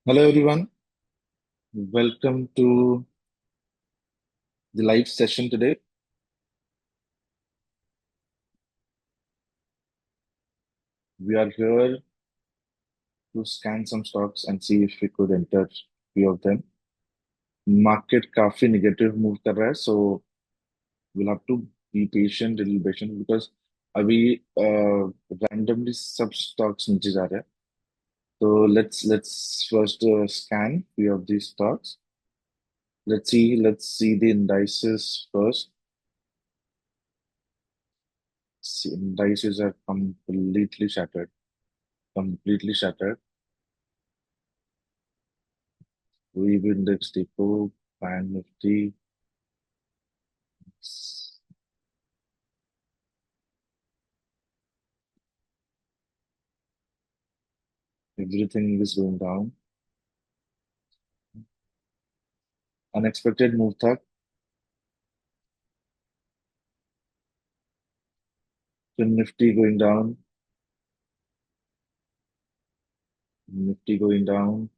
Hello everyone, welcome to the live session today. We are here to scan some stocks and see if we could enter few of them. Market काफी negative move कर रहा है, so we'll have to be patient, little patient because अभी randomly सब stocks नीचे जा रहे हैं. So let's first scan few of these stocks. Let's see the indices first. See, indices are completely shattered. We've indexed Depot, Bank Nifty. Everything is going down. Unexpected move था. फिर Nifty going down. Nifty going down.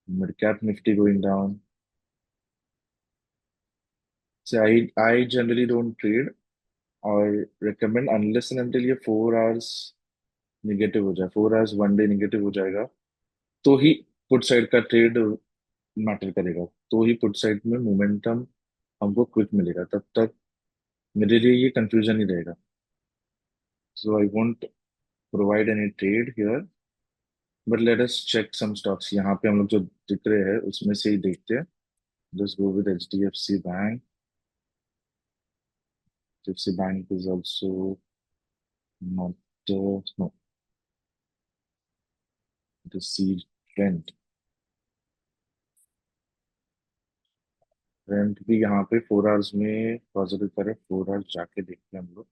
Mid cap Nifty going down. So I generally don't trade or recommend unless and until ये 4 hours negative हो जाए. 4 hours 1 day negative हो जाएगा तो ही put side का trade matter करेगा. तो ही पुट साइड में मोमेंटम हमको क्विक मिलेगा. तब तक मेरे लिए ये कंफ्यूजन ही रहेगा. सो I won't provide any trade here. But let us check some stocks. यहाँ पे हम लोग जो दिख रहे हैं उसमें से ही देखते हैं. Just go with HDFC bank. HDFC bank is also not. No, it is see trend. Trend भी यहाँ पे 4 hours में पॉजिटिव करे. 4 hours जाके देखते हैं हम लोग.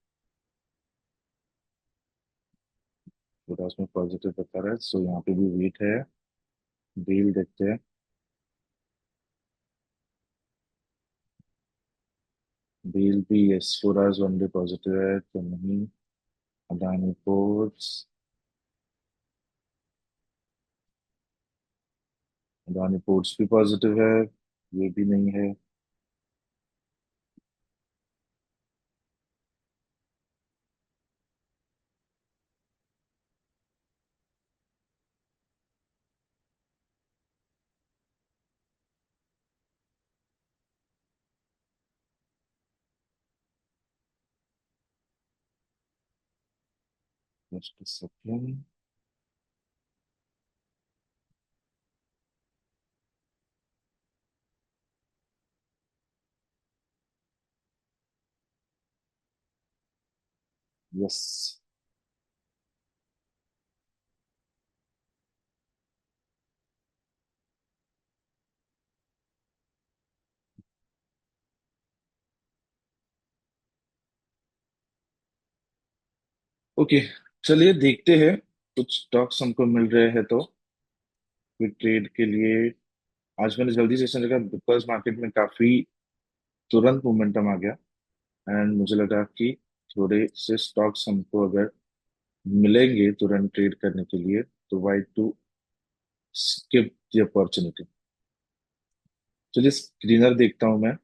4 hours में पॉजिटिव बता रहा है, सो यहाँ पे भी वेट है. डील देखते हैं. डील भी यस 4 hours 1 day पॉजिटिव है तो नहीं. अदानी पोर्ट्स. अदानी पोर्ट्स भी पॉजिटिव है. ये भी नहीं है. Just second. यस. ओके, चलिए देखते हैं. कुछ स्टॉक्स हमको मिल रहे हैं तो फिर ट्रेड के लिए. आज मैंने जल्दी सेशन रखा बिकॉज मार्केट में काफी तुरंत मोमेंटम आ गया. एंड मुझे लगा कि थोड़े से स्टॉक्स हमको अगर मिलेंगे तुरंत ट्रेड करने के लिए तो why to skip the opportunity. चलिए स्क्रीनर देखता हूँ मैं.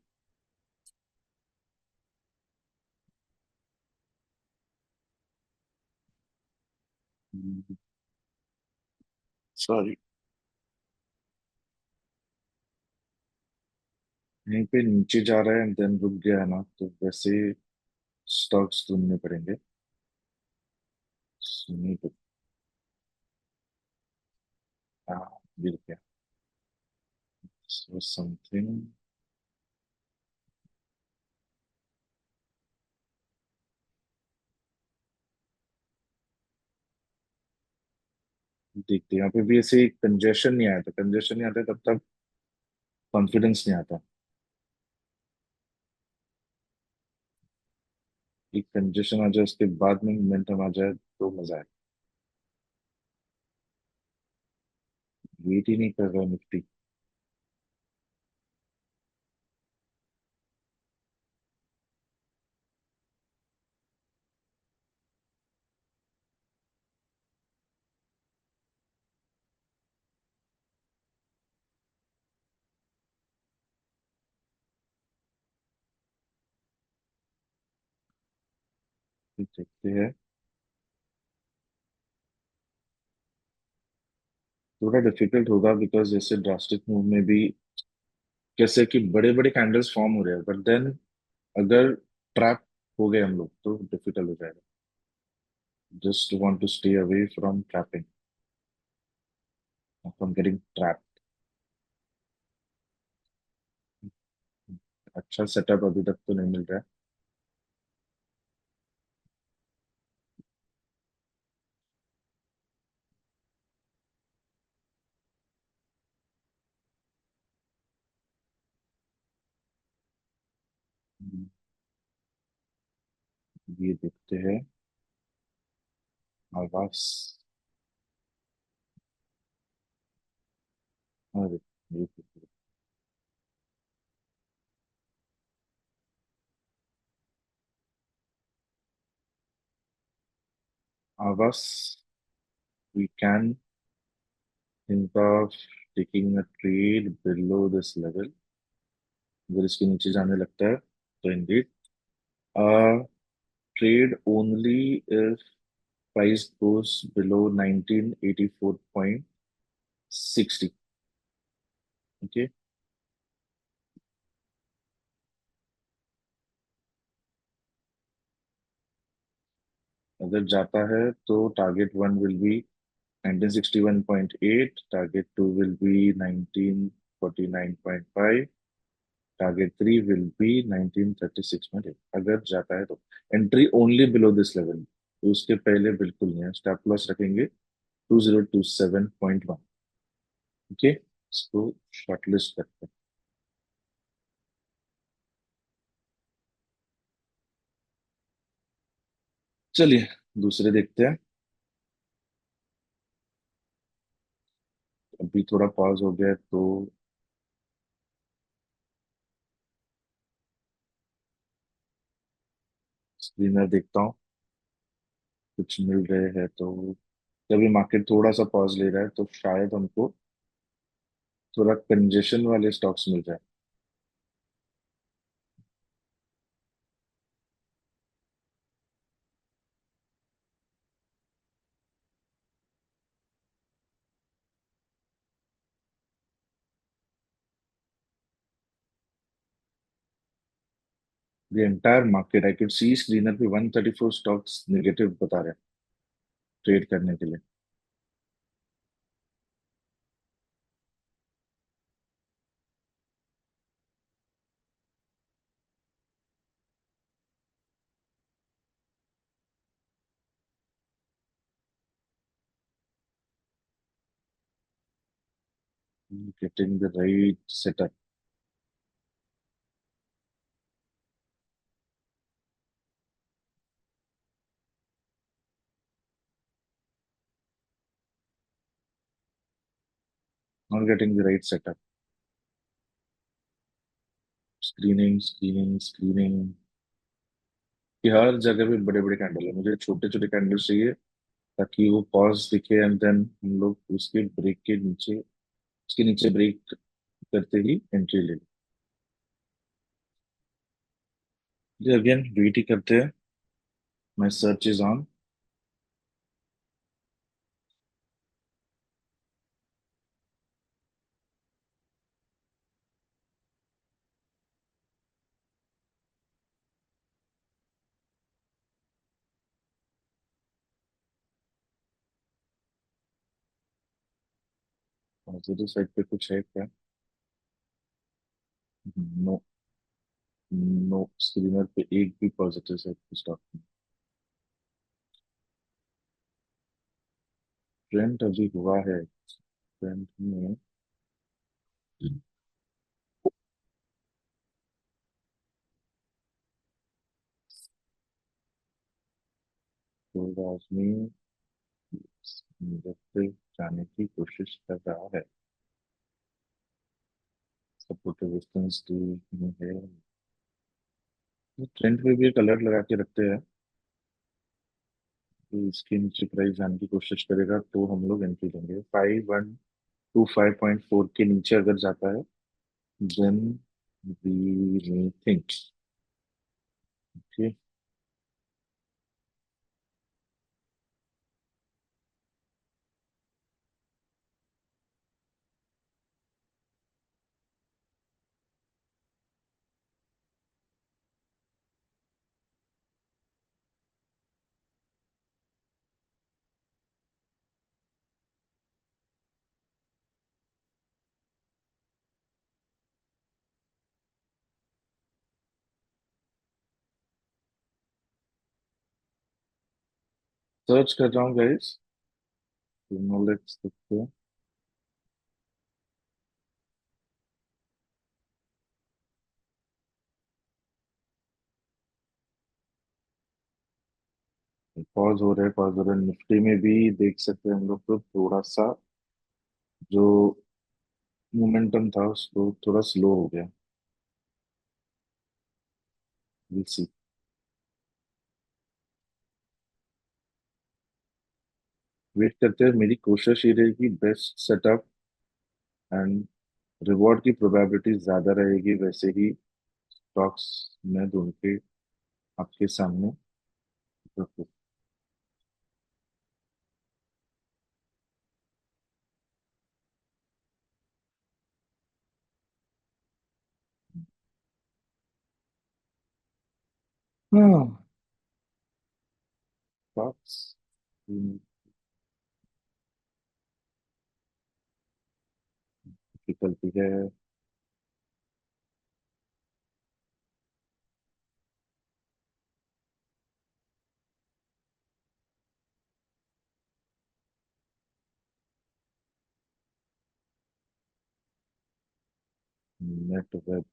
सॉरी. यहीं पे नीचे जा रहा है एंड देन रुक गया है ना, तो वैसे स्टॉक्स ढूंढने पड़ेंगे. सुनी तो. हाँ, मिल गया. So something. देखते हैं. यहाँ पे भी ऐसे कंजेशन नहीं आया था. कंजेशन नहीं आता तब तक कॉन्फिडेंस नहीं आता. एक कंजेशन आ जाए उसके बाद में मोमेंटम आ जाए तो मजा आए. वेट ही नहीं कर रहा निफ्टी. देखते हैं। थोड़ा डिफिकल्ट होगा बिकॉज जैसे ड्रास्टिक मूव में भी कैसे कि बड़े बड़े कैंडल्स फॉर्म हो रहे हैं, बट देन अगर ट्रैप हो गए हम लोग तो डिफिकल्ट हो जाएगा। Just want to stay away from trapping, from getting trap. अच्छा सेटअप अभी तक तो नहीं मिल रहा है। ये देखते हैं। आवाज। अरे ये देखते हैं। आवाज। we can think of taking a trade below this level। अगर इसके नीचे जाने लगता है तो indeed trade only if price goes below 1984.60। Okay. अगर जाता है तो target one will be 1961.8, target two will be 1949.5, target three will be 1936.8। अगर जाता है तो entry only below this level, तो उसके पहले बिल्कुल नहीं है। स्टॉप लॉस रखेंगे 2027.1। ओके, इसको शॉर्टलिस्ट करते हैं। चलिए दूसरे देखते हैं। अभी थोड़ा पॉज हो गया है, तो स्क्रीनर देखता हूँ कुछ मिल रहे हैं तो। जब मार्केट थोड़ा सा पॉज ले रहा है तो शायद हमको थोड़ा कंजेशन वाले स्टॉक्स मिल जाए। The entire market I could see screener पे 134 स्टॉक्स नेगेटिव बता रहे हैं ट्रेड करने के लिए। Getting the right setup. Not getting the right setup. Screening screening screening कि हर जगह पे बड़े बड़े कैंडल है, मुझे छोटे छोटे कैंडल चाहिए ताकि वो पॉज दिखे एंड देन हम लोग उसके ब्रेक के नीचे, उसके नीचे ब्रेक करते ही एंट्री ले लें। अगेन वेट ही करते हैं। My search is on. Positive side पे कुछ है क्या? नो। नो, स्क्रीनर पे एक भी पॉजिटिव साइड पे स्टॉक नहीं। ट्रेंड अभी हुआ है। ट्रेंड में तो आदमी मिरर पे जाने की कोशिश कर रहा है। सपोर्ट रेजिस्टेंस में है। ट्रेंड पे भी एक अलर्ट लगा के रखते हैं कि इसके नीचे प्राइस जाने की कोशिश करेगा तो हम लोग एंट्री लेंगे। 5125.4 के नीचे अगर जाता है then we may think. Okay. Search कर रहा हूँ गाइस। लेट्स देखते हैं। पॉज हो रहा है, पॉज हो रहा है। निफ्टी में भी देख सकते हैं हम लोग को थोड़ा सा जो मोमेंटम था उसको थोड़ा स्लो हो गया। Will see. वेट करते हैं। मेरी कोशिश ये रहेगी बेस्ट सेटअप एंड रिवॉर्ड की प्रोबेबिलिटी ज्यादा रहेगी वैसे ही स्टॉक्स में ढूंढ के आपके सामने रखूं। हाँ, स्टॉक्स डिफिकल्टी है। नेट वेब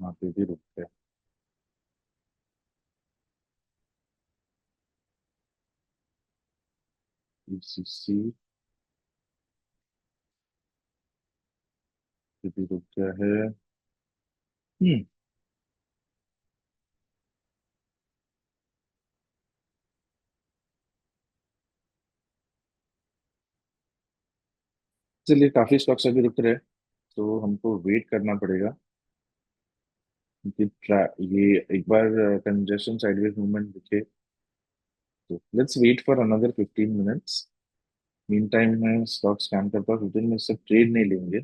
वहाँ पे भी रुकते हैं। ईसीसी पे भी रुक गया है। हम्म। चलिए, काफी स्टॉक्स अभी रुक रहे हैं तो हमको वेट करना पड़ेगा क्योंकि ये एक बार कंजेशन साइडवेज मूवमेंट दिखे तो let's wait for another 15 minutes. Mean time में स्टॉक स्कैन करता हूँ। 15 मिनट से ट्रेड नहीं लेंगे।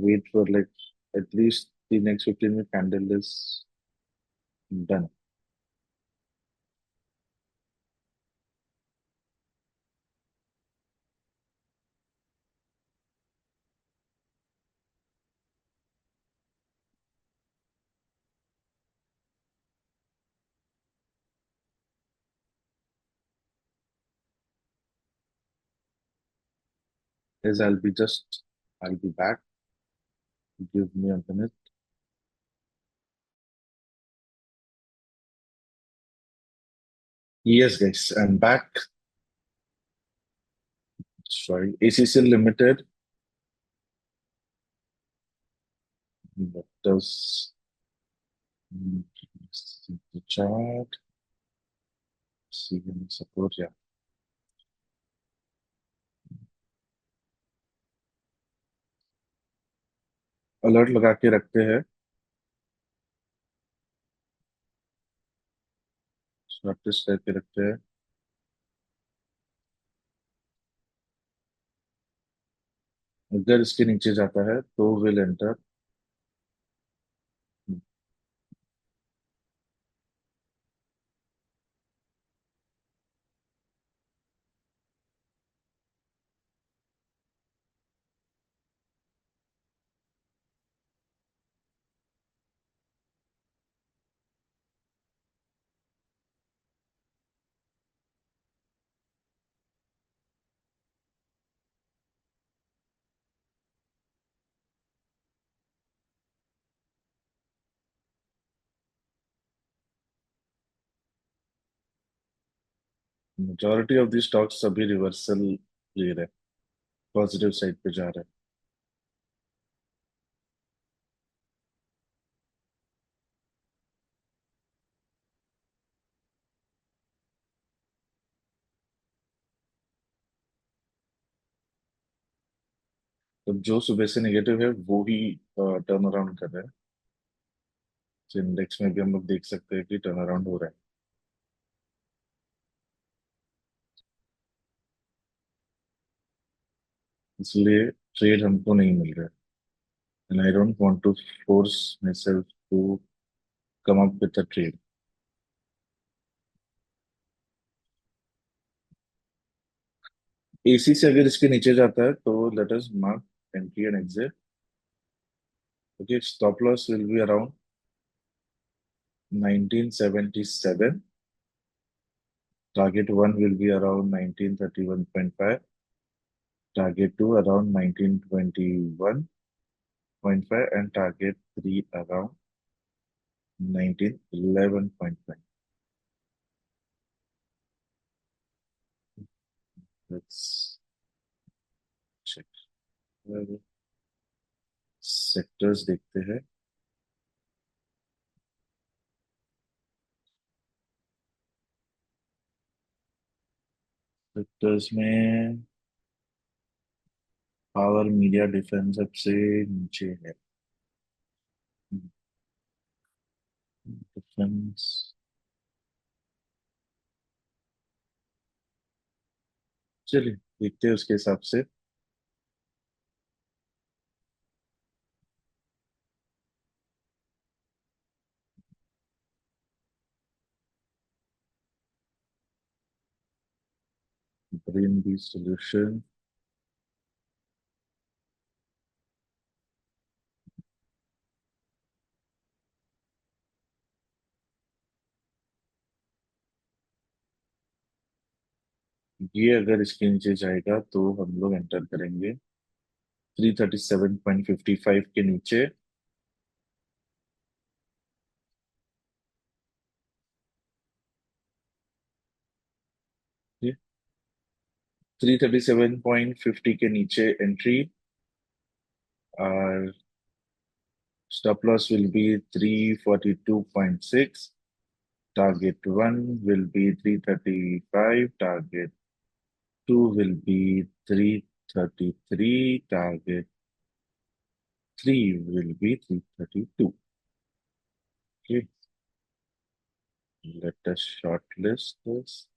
Wait for like at least the next 15 minute candle is done. As I'll be back. Give me a minute. Yes, guys, I'm back. Sorry, ACC Limited. That does see the chart. See any support? Yeah. Alert लगा के रखते हैं। Practice करके रखते हैं। अगर इसके नीचे जाता है तो will enter. Majority of the stocks अभी रिवर्सल ले रहे हैं। पॉजिटिव साइड पे जा रहे हैं। तो जो सुबह से नेगेटिव है वो ही टर्न अराउंड कर रहे हैं। इंडेक्स में भी हम लोग देख सकते हैं कि टर्न अराउंड हो रहा है। इसलिए ट्रेड हमको नहीं मिल रहा है। And I don't want to force myself to come up with a trade. AC से अगर इसके नीचे जाता है तो let us mark entry and exit. Okay, stop loss will be around 1977. Target 1 will be around 1931.5. Target 2 around 1921.5, and target 3 around 1911.5. Let's check. Sectors देखते हैं। Sectors में पावर, मीडिया, डिफेंस सबसे नीचे है। डिफेंस। चलिए देखते हैं उसके हिसाब से। Brainbees solution. ये अगर इसके नीचे जाएगा तो हम लोग एंटर करेंगे 337.55 के नीचे। 337.50 के नीचे एंट्री, और stop loss will be 342.6. Target 1 will be 335. Target 2 will be 333. Target 3 will be 332. Okay, let us shortlist this.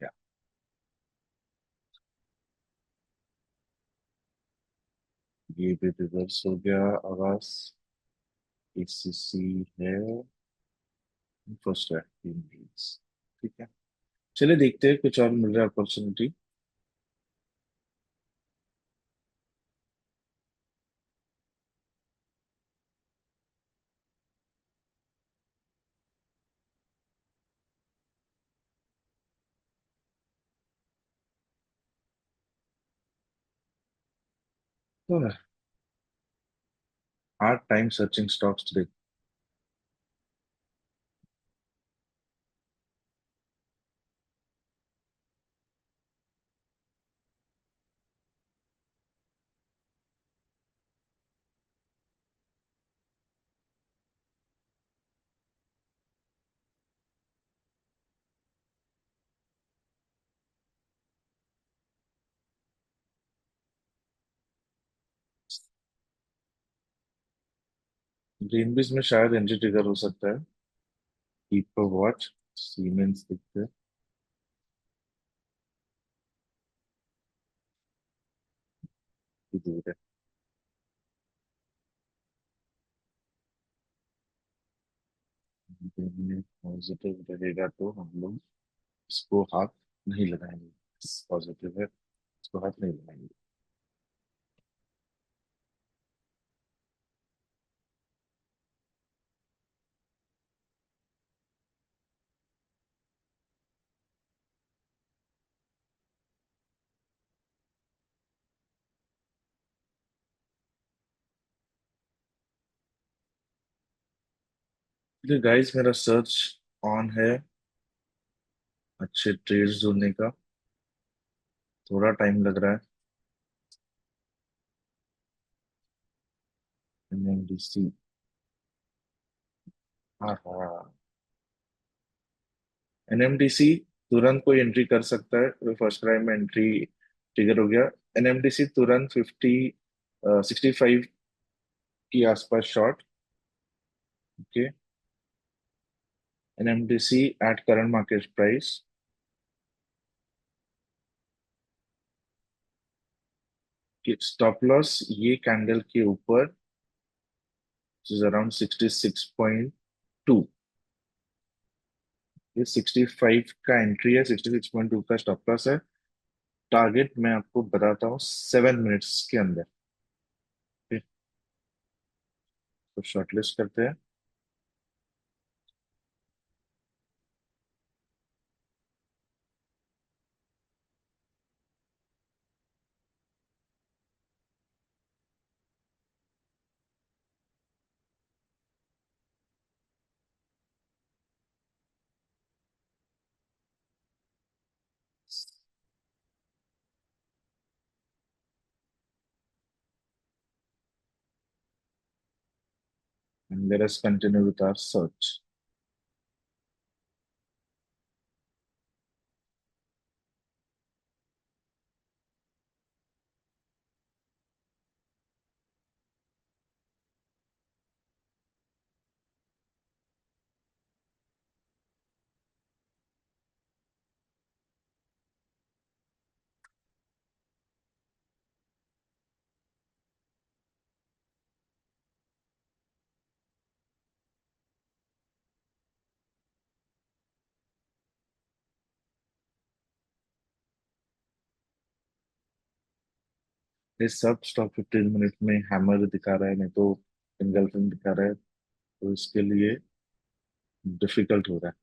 Yeah, ये भी रिवर्स हो गया आवाज। एसीसी है फर्स्ट है। ठीक है, चलिए देखते हैं कुछ और मिल रहा है opportunity. Hard time searching stocks today. ग्रीनबीज में शायद एंट्री ट्रिगर हो सकता है। Keep a watch. सीमेंस दिखते हैं कि दूर है। पॉजिटिव रहेगा तो हम लोग इसको हाथ नहीं लगाएंगे। पॉजिटिव है, इसको हाथ नहीं लगाएंगे। तो गाइस मेरा सर्च ऑन है अच्छे ट्रेड्स ढूंढने का। थोड़ा टाइम लग रहा है। एनएमडीसी। हाँ हाँ, एनएमडीसी तुरंत कोई एंट्री कर सकता है। फर्स्ट टाइम में एंट्री ट्रिगर हो गया। एनएमडीसी तुरंत 65 के आसपास short. Okay, NMDC eight current market price. Stop loss ये कैंडल के ऊपर इज अराउंड 66.2। ये 65 का एंट्री है, 66.2 का स्टॉप लॉस है। टारगेट मैं आपको बताता हूँ 7 मिनट्स के अंदर। ठीक, तो शॉर्टलिस्ट करते हैं। And let us continue with our search. ये सब स्टॉक 15 मिनट में हैमर दिखा रहा है, नहीं तो एंगल्फिंग दिखा रहा है, तो इसके लिए डिफिकल्ट हो रहा है।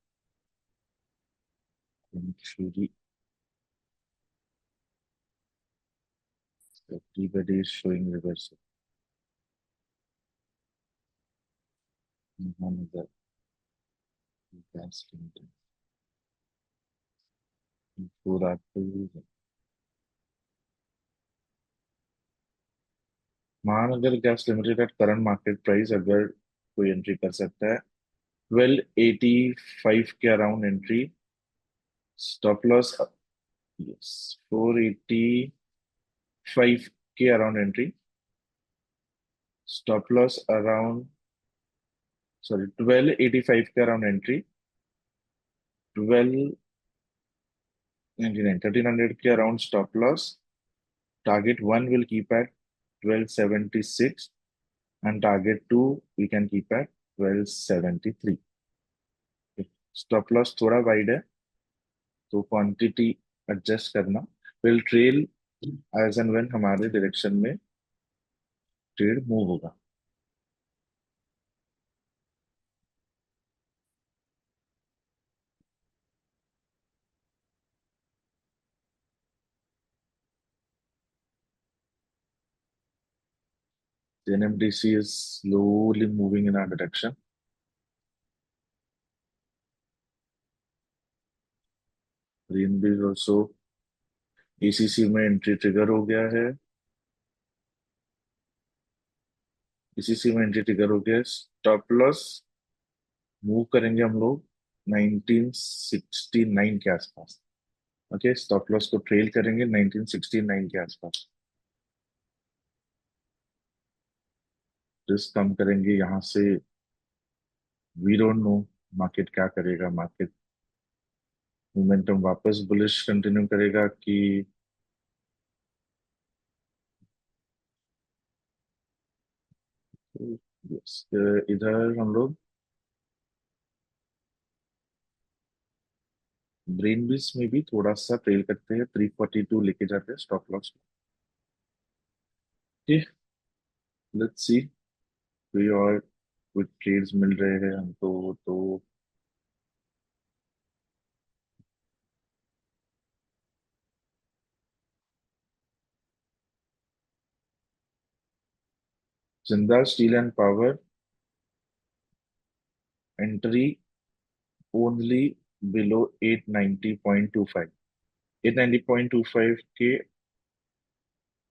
Actually, everybody is showing reversal. Mahangar Gas Limited. पूरा Mahanagar gas limited at current market price, अगर कोई एंट्री कर सकता है 1285 के around entry. Stop loss, yes, 485 के around entry. Stop loss around, sorry, 1285 के अराउंड एंट्री। 1299, 1300 के around stop loss. Target one will keep at 1276 and target two we can keep at 1273। Stop loss थोड़ा wide है, तो quantity adjust करना। Will trail as and when हमारे direction में trade move होगा। NMDC is slowly moving in our direction। Green भी also ACC में entry trigger हो गया है। ACC में एंट्री ट्रिगर हो गया है। स्टॉप लॉस मूव करेंगे हम लोग 1969 के आसपास। ओके, स्टॉप लॉस को ट्रेल करेंगे 1969 के आसपास। रिस्क कम करेंगे यहाँ से। वी डोंट नो मार्केट क्या करेगा। मार्केट मोमेंटम वापस बुलिश कंटिन्यू करेगा कि yes, इधर हम लोग ब्रेन बीस में भी थोड़ा सा ट्रेल करते हैं, 342 लेके जाते हैं स्टॉप लॉस। लेट्स सी कोई और कुछ ट्रेड्स मिल रहे हैं हमको तो। Jindal steel and power entry only below 890.25, 890.25 के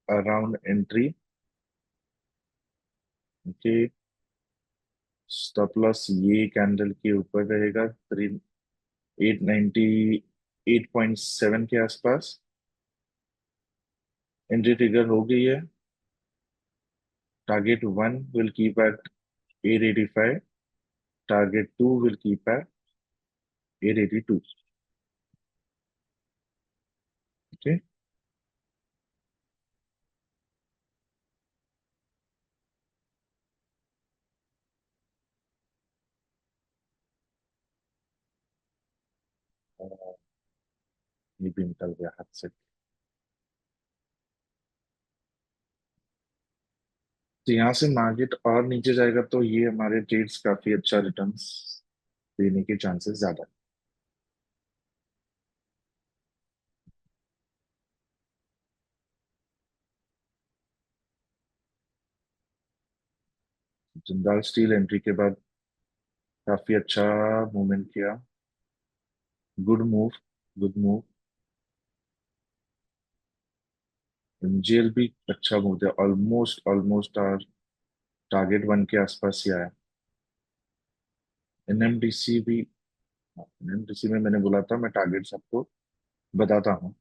around entry. Okay, stop loss ये कैंडल के ऊपर रहेगा, 898.7 के आसपास। एंट्री ट्रिगर हो गई है। Target one will keep at 885। Target two will keep at 882। Okay, ये भी निकल गया हाथ से। तो यहाँ से मार्केट और नीचे जाएगा तो ये हमारे ट्रेड्स काफी अच्छा रिटर्न्स देने के चांसेस ज्यादा है। जिंदाल स्टील एंट्री के बाद काफी अच्छा मूवमेंट किया। Good move, good move. MGL भी अच्छा मूव दिया, almost almost our target one के आसपास ही आया। एनएमडीसी भी, एनएमडीसी में मैंने बोला था मैं टारगेट्स आपको बताता हूँ,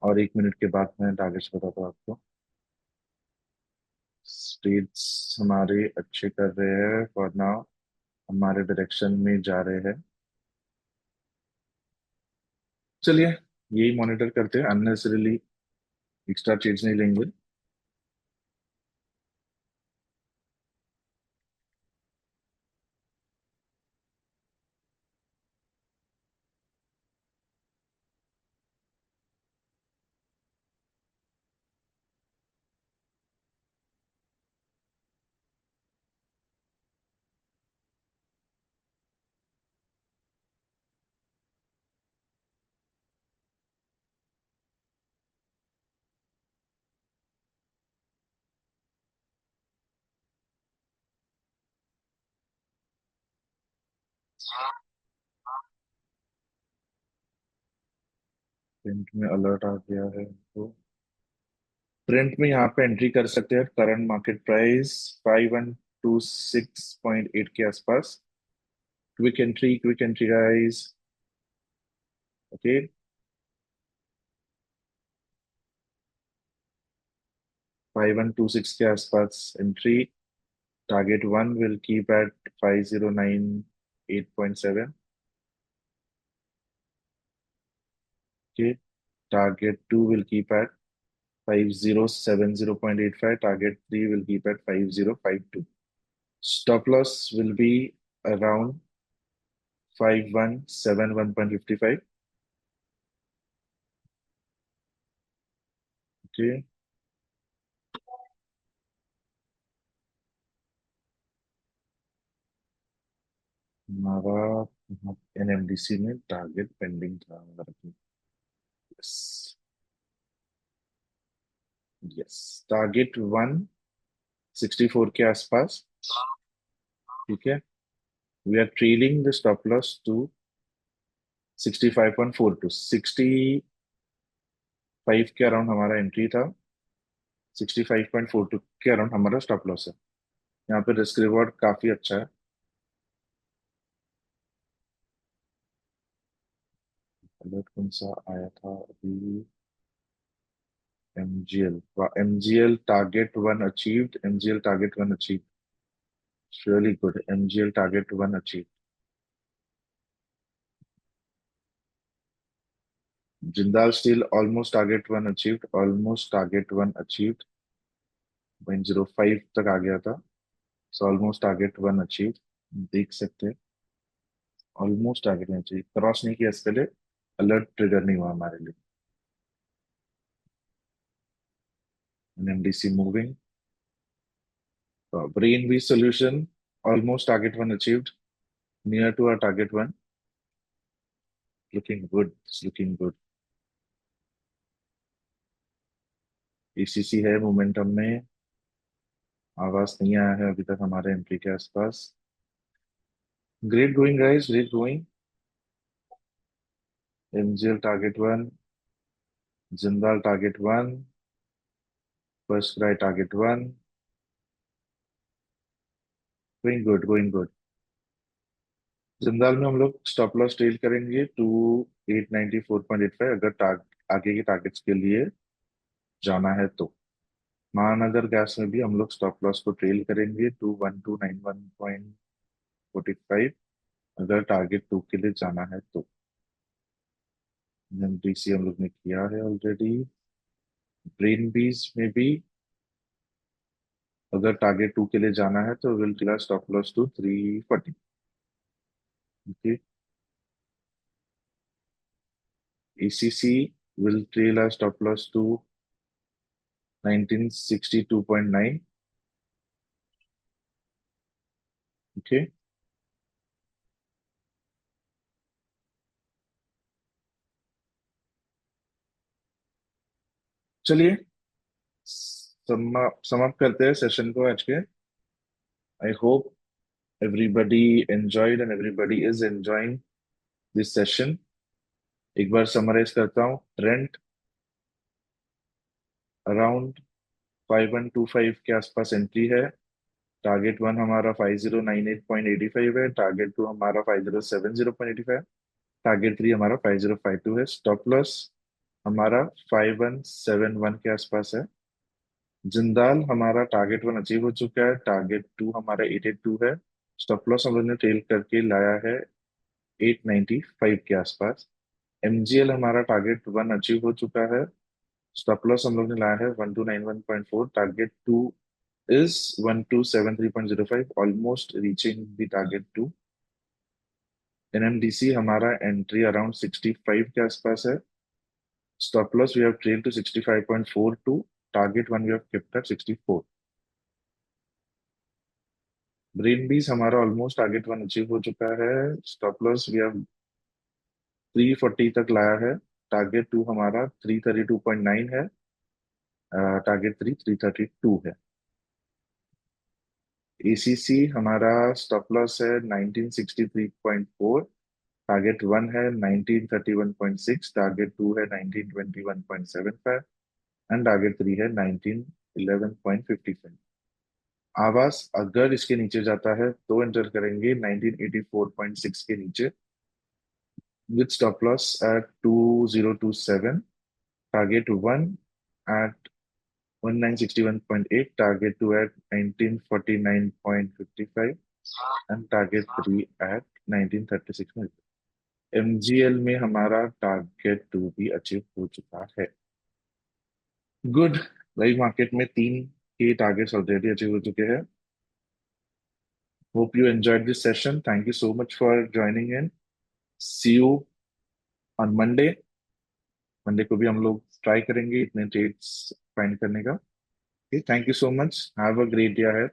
और 1 मिनट के बाद मैं टारगेट्स बताता हूँ आपको। स्टेट्स हमारे अच्छे कर रहे हैं फॉर नाउ, हमारे डायरेक्शन में जा रहे हैं। चलिए यही मॉनिटर करते हैं, अननेसेसरीली एक्स्ट्रा ट्रेड्स नहीं लेंगे। प्रिंट में अलर्ट आ गया है तो प्रिंट में यहाँ पे एंट्री कर सकते हैं। करंट मार्केट प्राइस 5126.8 के आसपास। Quick entry guys. ओके, 5126 के आसपास entry. Target one will keep at 5098.7। Okay, target two will keep at 5070.85। Target three will keep at 5052। Stop loss will be around 5171.55. Okay, हमारा NMDC में target pending था हमारा। Yes, yes, target 164 के आसपास। ठीक है, we are trailing the stop loss to 65.42। 65 के around हमारा एंट्री था, 65.42 के अराउंड हमारा स्टॉप लॉस है। यहाँ पे रिस्क रिवॉर्ड काफी अच्छा है। अलर्ट कौन सा आया था अभी? MGL, MGL target one achieved. MGL target one achieved. It's really good. MGL target one achieved. Jindal Steel almost target one achieved. Almost target one achieved. 0.05 तक आ गया था. So almost target one achieved. देख सकते हैं, almost target नहीं चाहिए, cross नहीं किया इसके लिए अलर्ट ट्रिगर नहीं हुआ हमारे लिए। NMDC moving, Brainbees solution almost target one achieved, near to our target one. Looking good, looking good. ACC है मोमेंटम में, आवाज नहीं आया है अभी तक हमारे एंट्री के आसपास। Great going guys, great going. MGL target one, Jindal target one, first cry target one. Going good, going good. Jindal में हम लोग स्टॉप लॉस ट्रेल करेंगे टू 894.85, अगर आगे के टारगेट्स के लिए जाना है तो। महानगर गैस में भी हम लोग स्टॉप लॉस को ट्रेल करेंगे टू 1291.45, अगर टारगेट टू के लिए जाना है तो। एमडीसी हम लोग ने किया है ऑलरेडी। ब्रेन बीज में भी अगर टारगेट टू के लिए जाना है तो will class stop loss to 340। Okay, ACC will trail our stop loss to 1962.9. Okay. चलिए समाप्त करते हैं सेशन को आज के. I hope everybody enjoyed and everybody is enjoying this session. एक बार समराइज करता हूँ. ट्रेंड अराउंड 5125 के आसपास एंट्री है. टारगेट वन हमारा 5098.85 है. टारगेट टू हमारा 5070.85. टारगेट थ्री हमारा 5052 है. स्टॉप लॉस हमारा 5171 के आसपास है. जिंदाल हमारा टारगेट वन अचीव हो चुका है. टारगेट टू हमारा 882 है. स्टॉप लॉस हम लोग ने टेल करके लाया है 895 के आसपास. एमजीएल हमारा टारगेट वन अचीव हो चुका है. स्टॉप लॉस हम लोग ने लाया है 1291.4. Target two is 1273.05, almost reaching the target 2. NMDC हमारा एंट्री अराउंड 65 के आसपास है. Stop loss we have trailed to 65.42. Target one we have kept at 64. Brainbees हमारा ऑलमोस्ट टारगेट वन अचीव हो चुका है. स्टॉप लॉस वी हैव 340 तक लाया है. टारगेट टू हमारा 332.9 है. टारगेट थ्री 332 है. एसीसी हमारा स्टॉप लॉस है 1963.4. टारगेट वन है 1931.6. टारगेट टू है 1921.75. एंड टारगेट थ्री है 1911.55. आवास अगर इसके नीचे जाता है तो एंटर करेंगे 1984.6 के नीचे with stop loss at 2027. Target one at 1961.8. Target two at 1949.55. And target three at 1936 में. एमजीएल में हमारा टारगेट टू भी अचीव हो चुका है. गुड. लाइव मार्केट में तीन के टारगेट्स ऑलरेडी अचीव हो चुके हैं. Hope you enjoyed this session. Thank you so much for joining in. See you on Monday. Monday को भी हम लोग ट्राई करेंगे इतने ट्रेड्स फाइंड करने का. Thank you so much. Have a great day ahead.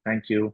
Thank you.